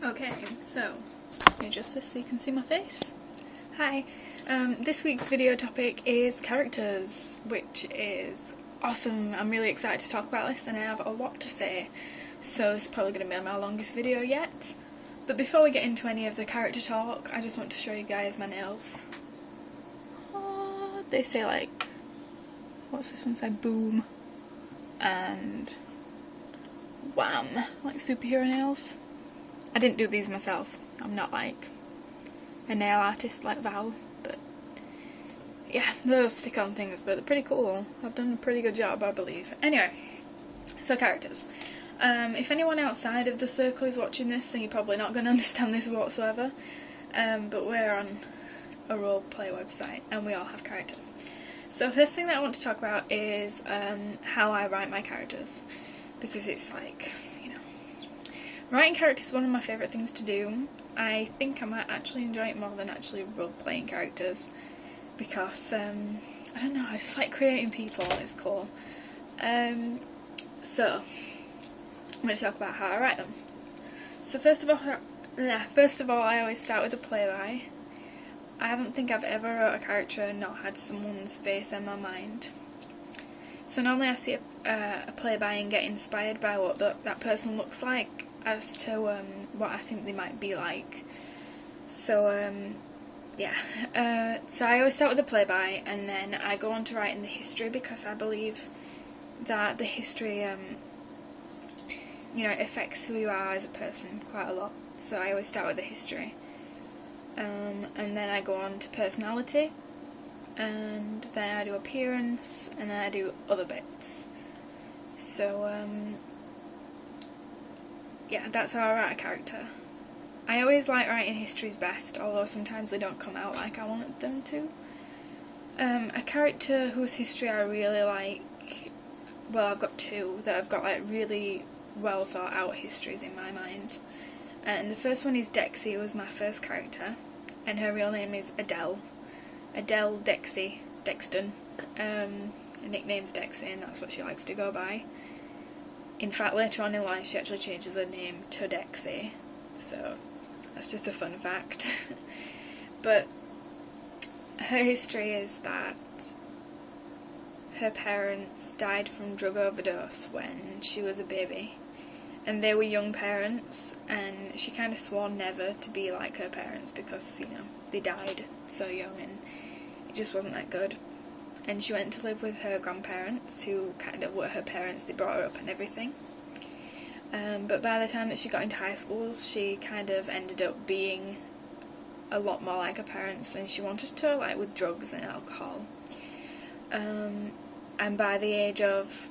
Okay, so, just so you can see my face. Hi. This week's video topic is characters, which is awesome. I'm really excited to talk about this and I have a lot to say. So this is probably going to be my longest video yet. But before we get into any of the character talk, I just want to show you guys my nails. Oh, they say like, what's this one say? Boom. And wham. Like superhero nails. I didn't do these myself. I'm not like a nail artist like Val, but yeah, those stick-on things, but they're pretty cool. I've done a pretty good job, I believe. Anyway, so characters. If anyone outside of the circle is watching this, then you're probably not going to understand this whatsoever, but we're on a roleplay website and we all have characters. So first thing that I want to talk about is how I write my characters, because it's like, writing characters is one of my favourite things to do. I think I might actually enjoy it more than actually role-playing characters, because, I don't know, I just like creating people, it's cool. So, I'm going to talk about how I write them. So first of all, I always start with a play-by. I don't think I've ever wrote a character and not had someone's face in my mind. So normally I see a play-by and get inspired by what that person looks like, as to what I think they might be like. So so I always start with a play-by and then I go on to write in the history, because I believe that the history affects who you are as a person quite a lot. So I always start with the history, and then I go on to personality, and then I do appearance, and then I do other bits. So yeah, that's how I write a character. I always like writing histories best, although sometimes they don't come out like I wanted them to. A character whose history I really like, well, I've got two that have got like really well thought out histories in my mind. And the first one is Dexy, who was my first character, and her real name is Adele. Adele Dexton. Her nickname's Dexy, and that's what she likes to go by. In fact, later on in life she actually changes her name to Dexy, so that's just a fun fact. But her history is that her parents died from drug overdose when she was a baby, and they were young parents, and she kind of swore never to be like her parents because, they died so young and it just wasn't that good. And she went to live with her grandparents, who kind of were her parents, they brought her up and everything. But by the time that she got into high school, she kind of ended up being a lot more like her parents than she wanted to, like with drugs and alcohol. And by the age of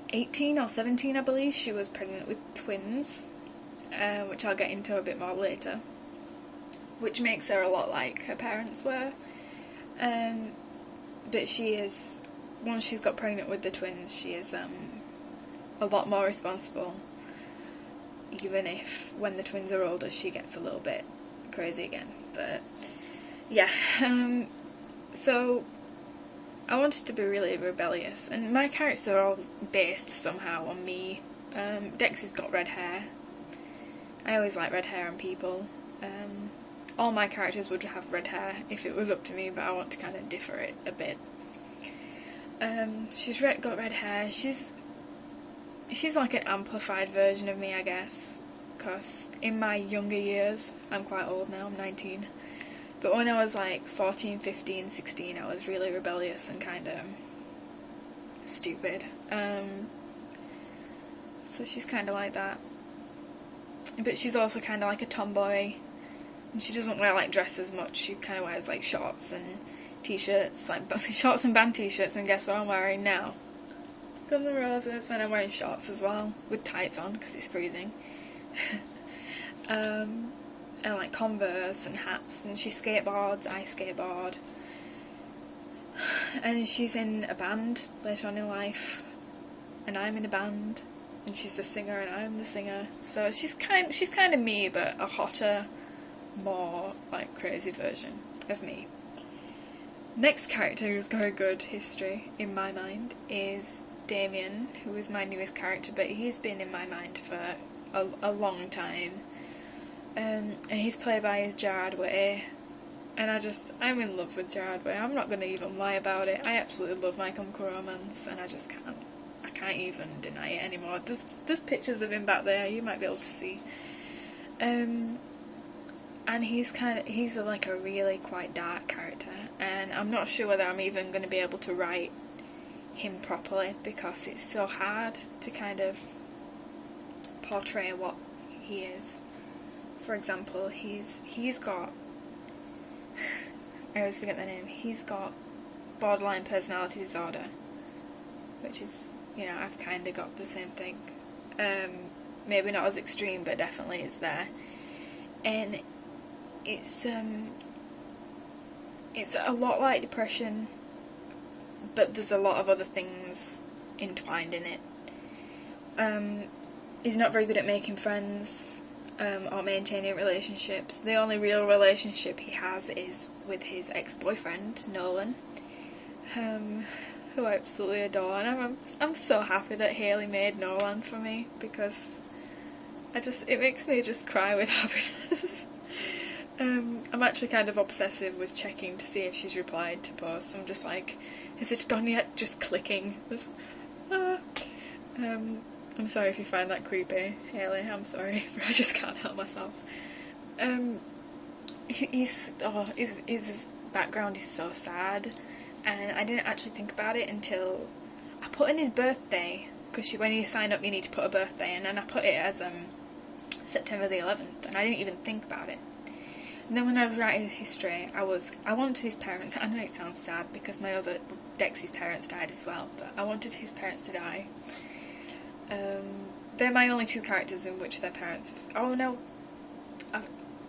18 or 17, I believe, she was pregnant with twins, which I'll get into a bit more later, which makes her a lot like her parents were. But she is, once she's got pregnant with the twins, she is a lot more responsible, even if when the twins are older she gets a little bit crazy again. But yeah, so I wanted to be really rebellious, and my characters are all based somehow on me. Dexy's got red hair. I always like red hair on people. All my characters would have red hair if it was up to me, but I want to kind of differ it a bit. She's got red hair. She's like an amplified version of me, I guess, because in my younger years, I'm quite old now, I'm 19, but when I was like 14, 15, 16, I was really rebellious and kind of stupid. So she's kind of like that, but she's also kind of like a tomboy. And she doesn't wear like dresses much, she kind of wears like shorts and t-shirts, like shorts and band t-shirts, and guess what I'm wearing now? Guns N' Roses, and I'm wearing shorts as well, with tights on because it's freezing. And like Converse and hats, and she skateboards, I skateboard. And she's in a band later on in life, and I'm in a band, and she's the singer and I'm the singer. So she's kind of me, but a hotter, more like crazy version of me. Next character who's got a good history in my mind is Damien, who is my newest character, but he's been in my mind for a long time. and he's played by Gerard Way, and I'm in love with Gerard Way. I'm not going to even lie about it. I absolutely love My Chemical Romance, and I can't even deny it anymore. There's pictures of him back there, you might be able to see. And he's like a really quite dark character, and I'm not sure whether I'm even going to be able to write him properly, because it's so hard to kind of portray what he is. For example, he's got I always forget the name. He's got borderline personality disorder, which is, I've kind of got the same thing. Maybe not as extreme, but definitely it's there. And it's a lot like depression, but there's a lot of other things entwined in it. He's not very good at making friends or maintaining relationships. The only real relationship he has is with his ex-boyfriend, Nolan, who I absolutely adore. And I'm so happy that Hayley made Nolan for me, because it makes me just cry with happiness. I'm actually kind of obsessive with checking to see if she's replied to posts. I'm just like, has it gone yet? Just clicking. I'm sorry if you find that creepy, Hayley. I'm sorry, but I just can't help myself. His background is so sad, and I didn't actually think about it until I put in his birthday, because when you sign up you need to put a birthday in, and I put it as September the 11th, and I didn't even think about it. And then when I was writing his history, I wanted his parents, I know it sounds sad because my other, Dexy's parents died as well, but I wanted his parents to die. They're my only two characters in which their parents... Oh no,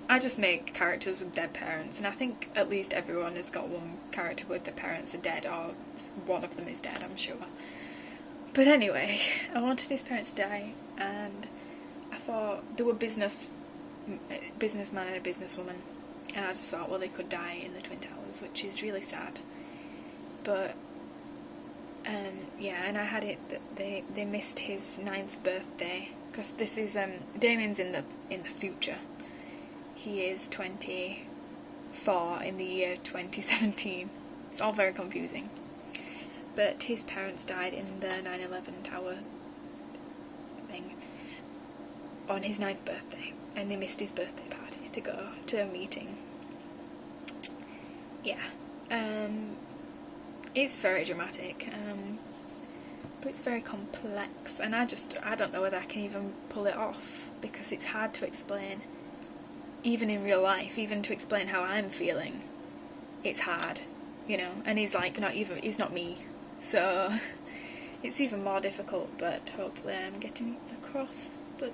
I just make characters with dead parents, and I think at least everyone has got one character with their parents are dead, or one of them is dead, I'm sure. But anyway, I wanted his parents to die, and I thought they were businessman and a businesswoman, and I just thought, well, they could die in the Twin Towers, which is really sad. But yeah, and I had it that they missed his 9th birthday, because this is Damien's in the future. He is 24 in the year 2017. It's all very confusing. But his parents died in the 9/11 tower thing on his 9th birthday, and they missed his birthday party to go to a meeting. Yeah. It's very dramatic, but it's very complex, and I don't know whether I can even pull it off, because it's hard to explain, even in real life, even to explain how I'm feeling. It's hard, and he's not me, so it's even more difficult, but hopefully I'm getting it across. But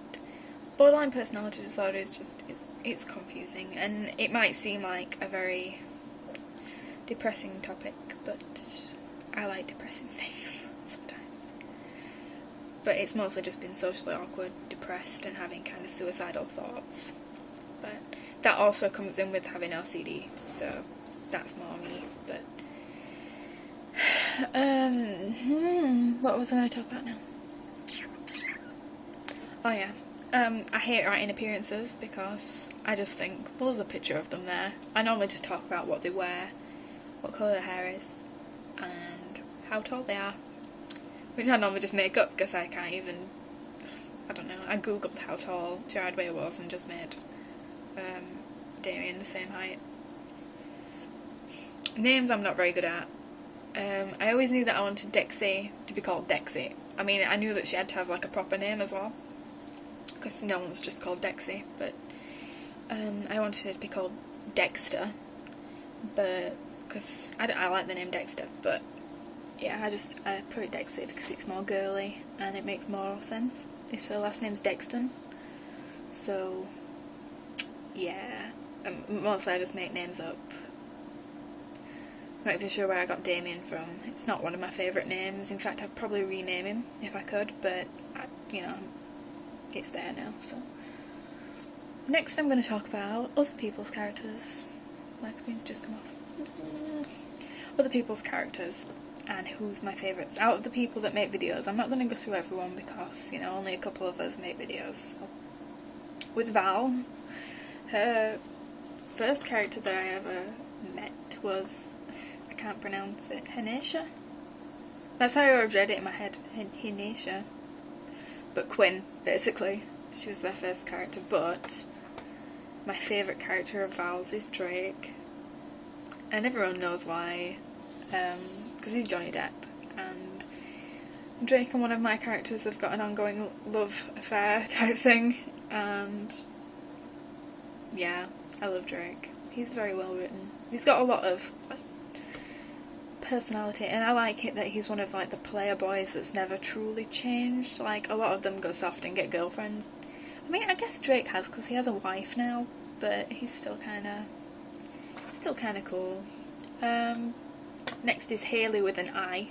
borderline personality disorder is it's confusing, and it might seem like a very depressing topic, but I like depressing things sometimes. But it's mostly just been socially awkward, depressed, and having kind of suicidal thoughts. But that also comes in with having OCD, so that's more me. But what was I going to talk about now? Oh yeah, I hate writing appearances, because I just think, well, there's a picture of them there. I normally just talk about what they wear, what colour their hair is, and how tall they are, which I normally just make up, because I can't even, I don't know, I googled how tall Gerard Way was and just made Damien the same height. Names I'm not very good at. I always knew that I wanted Dexy to be called Dexy. I mean, I knew that she had to have like a proper name as well, because no one's just called Dexy, but I wanted it to be called Dexter, but because I like the name Dexter, but yeah, I put it Dexy because it's more girly and it makes more sense if her last name's Dexton. So yeah, mostly I just make names up. I'm not even sure where I got Damien from. It's not one of my favourite names. In fact, I'd probably rename him if I could, but it's there now. So next I'm going to talk about other people's characters. My screen's just come off. Other people's characters and who's my favourites out of the people that make videos. I'm not going to go through everyone, because only a couple of us make videos. With Val, her first character that I ever met was, I can't pronounce it, Henesha? That's how I always read it in my head, Henesha. But Quinn, basically. She was my first character, but my favourite character of Val's is Drake. And everyone knows why, because he's Johnny Depp. And Drake and one of my characters have got an ongoing love affair type thing. And yeah, I love Drake. He's very well written. He's got a lot of personality, and I like it that he's one of like the player boys that's never truly changed. Like, a lot of them go soft and get girlfriends. I mean, I guess Drake has, because he has a wife now, but he's still kind of cool. Next is Haley with an I,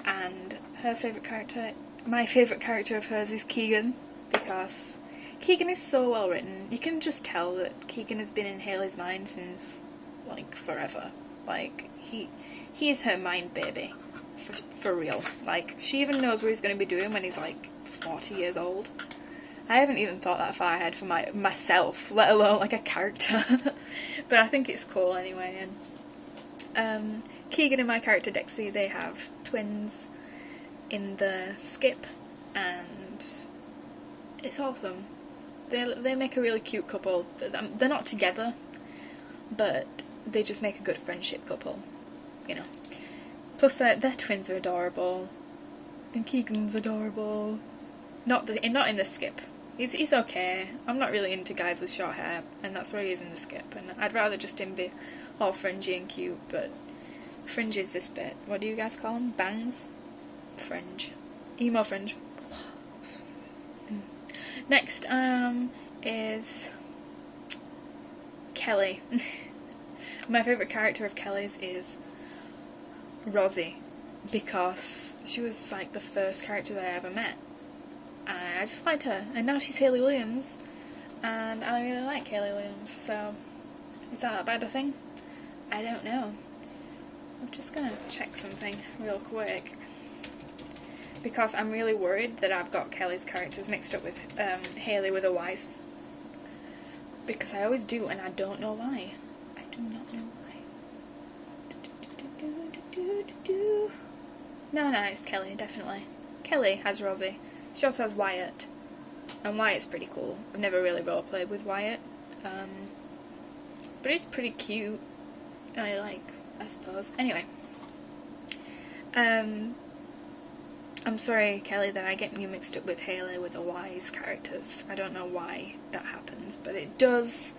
and her favourite character, my favourite character of hers is Keegan, because Keegan is so well written. You can just tell that Keegan has been in Haley's mind since like forever. Like, he is her mind baby, for real. Like, she even knows what he's going to be doing when he's like 40 years old. I haven't even thought that far ahead for myself, let alone like a character. But I think it's cool anyway. And Keegan and my character Dexy, they have twins in the skip, and it's awesome. They make a really cute couple. They're not together, but they just make a good friendship couple, you know. Plus their twins are adorable, and Keegan's adorable. Not in the skip. He's okay. I'm not really into guys with short hair, and that's where he is in the skip. And I'd rather just him be all fringy and cute, but fringe is this bit. What do you guys call them? Bangs? Fringe. Emo fringe. Next is Kelly. My favourite character of Kelly's is Rosie, because she was like the first character that I ever met. I just liked her, and now she's Hayley Williams, and I really like Hayley Williams, so is that bad a thing? I don't know. I'm just gonna check something real quick, because I'm really worried that I've got Kelly's characters mixed up with Hayley with a Y, because I always do, and I don't know why. I do not know why. No, it's Kelly, definitely. Kelly has Rosie. She also has Wyatt, and Wyatt's pretty cool. I've never really roleplayed with Wyatt, but he's pretty cute. I suppose. Anyway, I'm sorry, Kelly, that I get you mixed up with Hayley with the Y's characters. I don't know why that happens, but it does.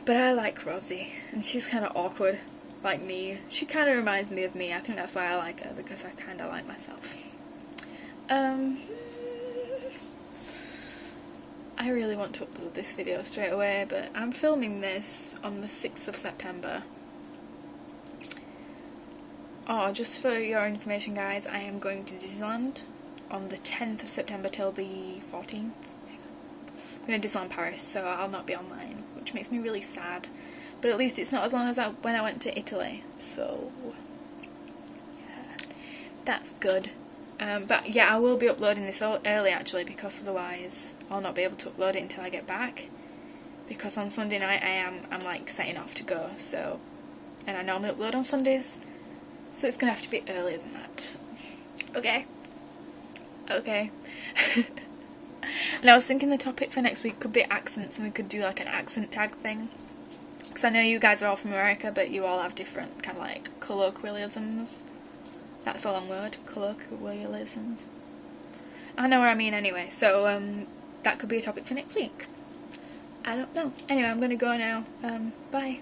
But I like Rosie, and she's kind of awkward, like me. She kind of reminds me of me. I think that's why I like her, because I kind of like myself. I really want to upload this video straight away, but I'm filming this on the 6th of September. Oh, just for your information, guys, I am going to Disneyland on the 10th of September till the 14th. I'm going to Disneyland Paris, so I'll not be online, which makes me really sad. But at least it's not as long as when I went to Italy, so yeah, that's good. But yeah, I will be uploading this early actually, because otherwise I'll not be able to upload it until I get back. Because on Sunday night I'm like setting off to go, so, and I normally upload on Sundays, so it's gonna have to be earlier than that. Okay. And I was thinking the topic for next week could be accents, and we could do like an accent tag thing. Because I know you guys are all from America, but you all have different kind of like colloquialisms. That's a long word, colloquialisms. I know what I mean anyway, so that could be a topic for next week. I don't know. Anyway, I'm gonna go now. Bye.